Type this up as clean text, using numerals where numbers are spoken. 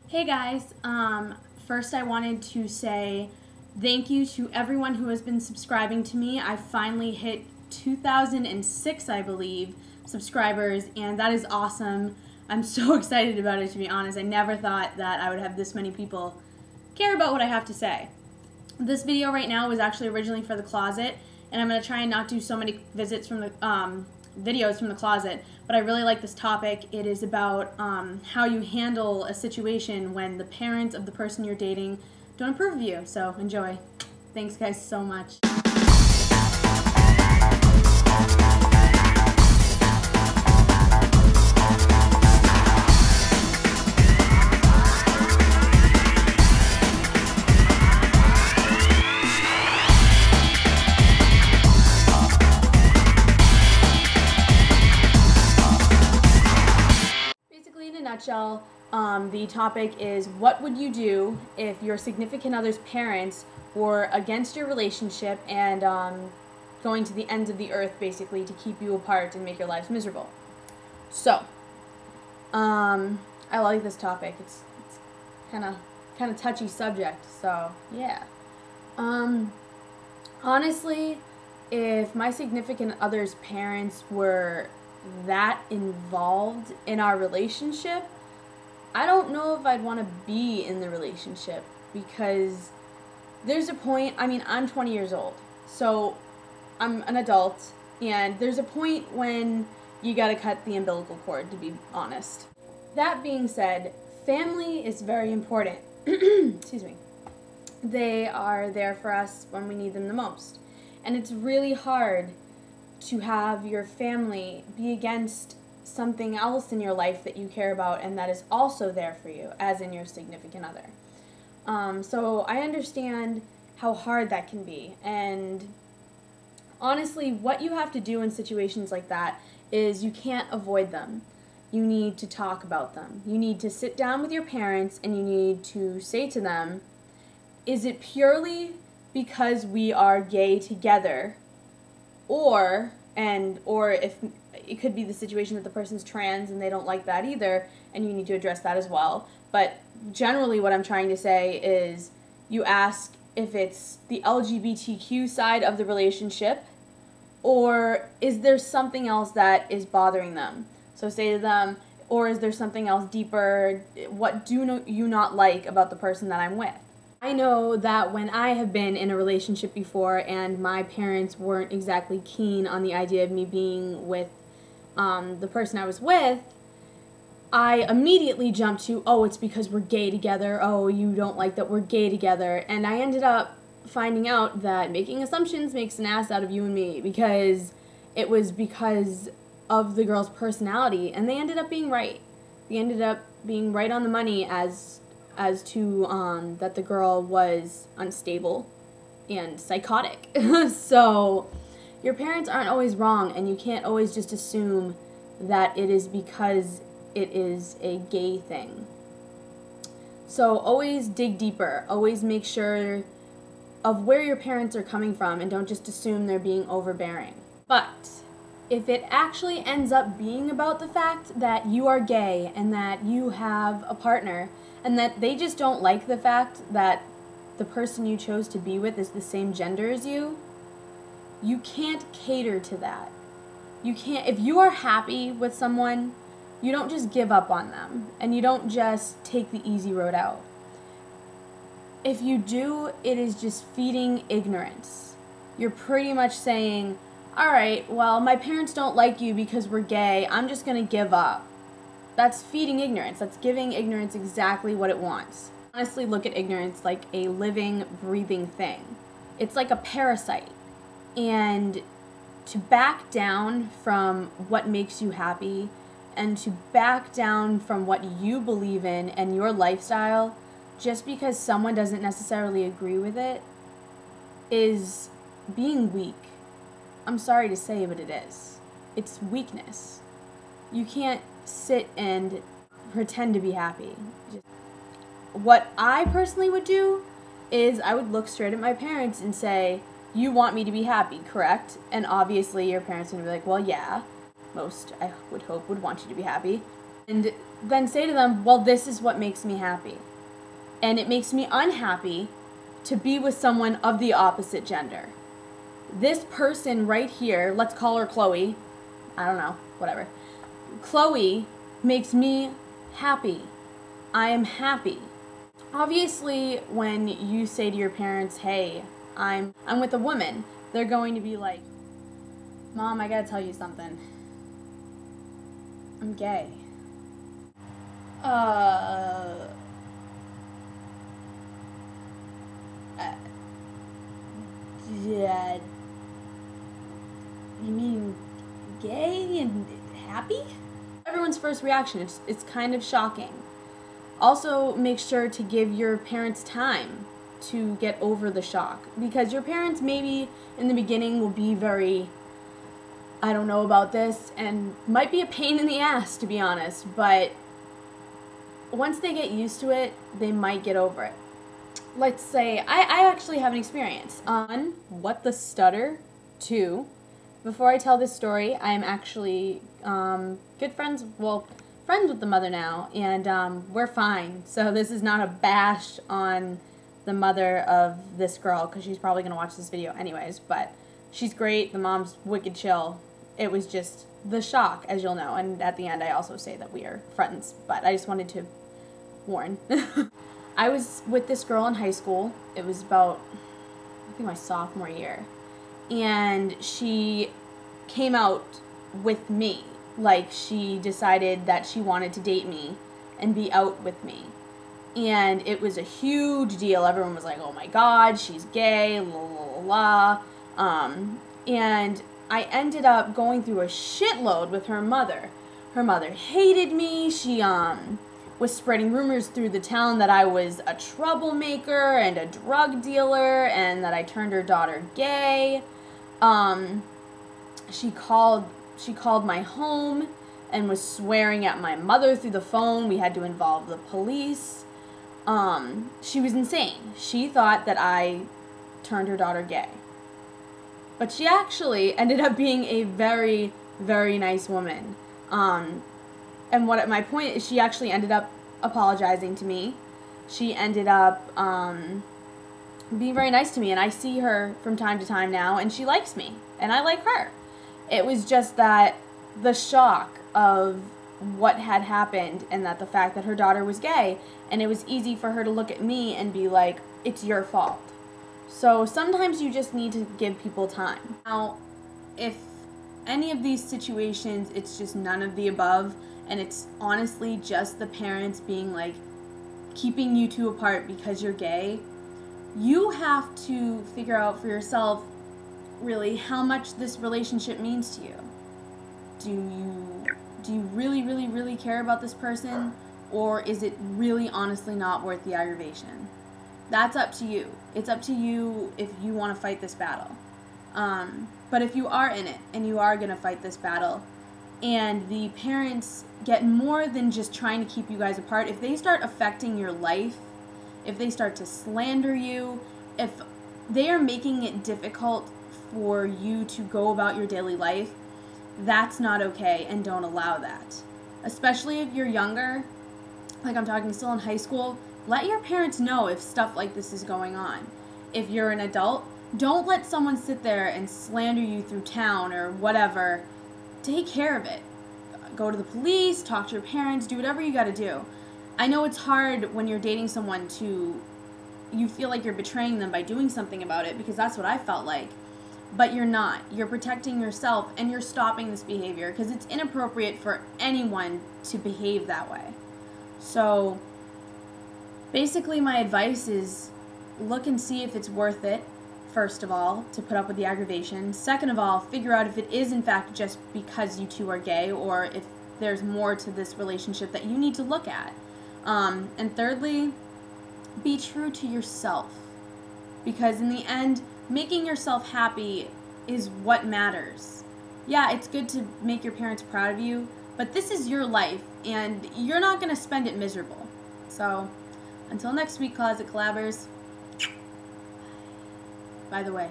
Hey guys, first I wanted to say thank you to everyone who has been subscribing to me. I finally hit 2006, I believe, subscribers, and that is awesome. I'm so excited about it, to be honest. I never thought that I would have this many people care about what I have to say. This video right now was actually originally for the closet, and I'm going to try and not do so many visits from the videos from the closet, but I really like this topic. It is about how you handle a situation when the parents of the person you're dating don't approve of you. So enjoy. Thanks guys so much. In a nutshell, the topic is what would you do if your significant other's parents were against your relationship and going to the ends of the earth basically to keep you apart and make your lives miserable. So, I like this topic. It's kind of touchy subject. So yeah. Honestly, if my significant other's parents were that involved in our relationship, I don't know if I'd want to be in the relationship, because there's a point, I'm 20 years old, so I'm an adult, and there's a point when you gotta cut the umbilical cord, to be honest. That being said, family is very important. Excuse me. They are there for us when we need them the most, and it's really hard to have your family be against something else in your life that you care about and that is also there for you, as in your significant other. So I understand how hard that can be, and honestly, what you have to do in situations like that is you can't avoid them. You need to talk about them. You need to sit down with your parents and you need to say to them, is it purely because we are gay together? Or if it could be the situation that the person's trans and they don't like that either, and you need to address that as well. But generally what I'm trying to say is you ask if it's the LGBTQ side of the relationship, or is there something else that is bothering them? So say to them, or is there something else deeper? What do you not like about the person that I'm with? I know that when I have been in a relationship before and my parents weren't exactly keen on the idea of me being with the person I was with, I immediately jumped to, oh, it's because we're gay together, oh, you don't like that we're gay together, and I ended up finding out that making assumptions makes an ass out of you and me, because it was because of the girl's personality, and they ended up being right. They ended up being right on the money as to that the girl was unstable and psychotic. So your parents aren't always wrong, and you can't always just assume that it is because it is a gay thing. So always dig deeper. Always make sure of where your parents are coming from, and don't just assume they're being overbearing. But if it actually ends up being about the fact that you are gay and that you have a partner, and that they just don't like the fact that the person you chose to be with is the same gender as you, you can't cater to that. You can't, if you are happy with someone, you don't just give up on them, and you don't just take the easy road out. If you do, it is just feeding ignorance. You're pretty much saying, alright, well, my parents don't like you because we're gay, I'm just gonna give up. That's feeding ignorance. That's giving ignorance exactly what it wants. Honestly, look at ignorance like a living, breathing thing. It's like a parasite. And to back down from what makes you happy, and to back down from what you believe in and your lifestyle, just because someone doesn't necessarily agree with it, is being weak. I'm sorry to say, but it is. It's weakness. You can't sit and pretend to be happy. What I personally would do is I would look straight at my parents and say, you want me to be happy, correct? And obviously your parents would be like, well, yeah. Most, I would hope, would want you to be happy. And then say to them, well, this is what makes me happy. And it makes me unhappy to be with someone of the opposite gender. This person right here, let's call her Chloe. I don't know, whatever. Chloe makes me happy. I am happy. Obviously, when you say to your parents, hey, I'm with a woman, they're going to be like, Mom, I gotta tell you something. I'm gay. Yeah. You mean gay and happy? Everyone's first reaction, it's kind of shocking. Also, make sure to give your parents time to get over the shock, because your parents maybe in the beginning will be very, I don't know about this, and might be a pain in the ass, to be honest, but once they get used to it, they might get over it. Let's say, I actually have an experience on What the Stutter 2. Before I tell this story, I am actually good friends, friends with the mother now, and we're fine. So this is not a bash on the mother of this girl, because she's probably going to watch this video anyways, but she's great, the mom's wicked chill. It was just the shock, as you'll know, and at the end I also say that we are friends, but I just wanted to warn. I was with this girl in high school. It was about, I think, my sophomore year, and she came out with me. Like, she decided that she wanted to date me and be out with me. And it was a huge deal. Everyone was like, oh my god, she's gay, la la la la. And I ended up going through a shitload with her mother. Her mother hated me. She was spreading rumors through the town that I was a troublemaker and a drug dealer and that I turned her daughter gay. She called my home and was swearing at my mother through the phone. We had to involve the police. She was insane. She thought that I turned her daughter gay. But she actually ended up being a very, very nice woman. And my point is, she actually ended up apologizing to me. She ended up being very nice to me, and I see her from time to time now, and she likes me, and I like her. It was just that the shock of what had happened, and that the fact that her daughter was gay, and it was easy for her to look at me and be like, it's your fault. So sometimes you just need to give people time. Now, if any of these situations, it's just none of the above, and it's honestly just the parents being like, keeping you two apart because you're gay, you have to figure out for yourself really how much this relationship means to you. Do you really, really, really care about this person, or is it really honestly not worth the aggravation? That's up to you. It's up to you if you want to fight this battle. But if you are in it and you are going to fight this battle, and the parents get more than just trying to keep you guys apart, if they start affecting your life, if they start to slander you, if they are making it difficult for you to go about your daily life, that's not okay, and don't allow that. Especially if you're younger, like I'm talking still in high school, let your parents know if stuff like this is going on. If you're an adult, don't let someone sit there and slander you through town or whatever. Take care of it. Go to the police, talk to your parents, do whatever you gotta do. I know it's hard when you're dating someone you feel like you're betraying them by doing something about it, because that's what I felt like. But you're not. You're protecting yourself, and you're stopping this behavior, because it's inappropriate for anyone to behave that way. So basically my advice is, look and see if it's worth it, first of all, to put up with the aggravation. Second of all, figure out if it is in fact just because you two are gay, or if there's more to this relationship that you need to look at. And thirdly, be true to yourself, because in the end, making yourself happy is what matters. Yeah, it's good to make your parents proud of you, but this is your life, and you're not going to spend it miserable. So, until next week, Closet Collabers. By the way,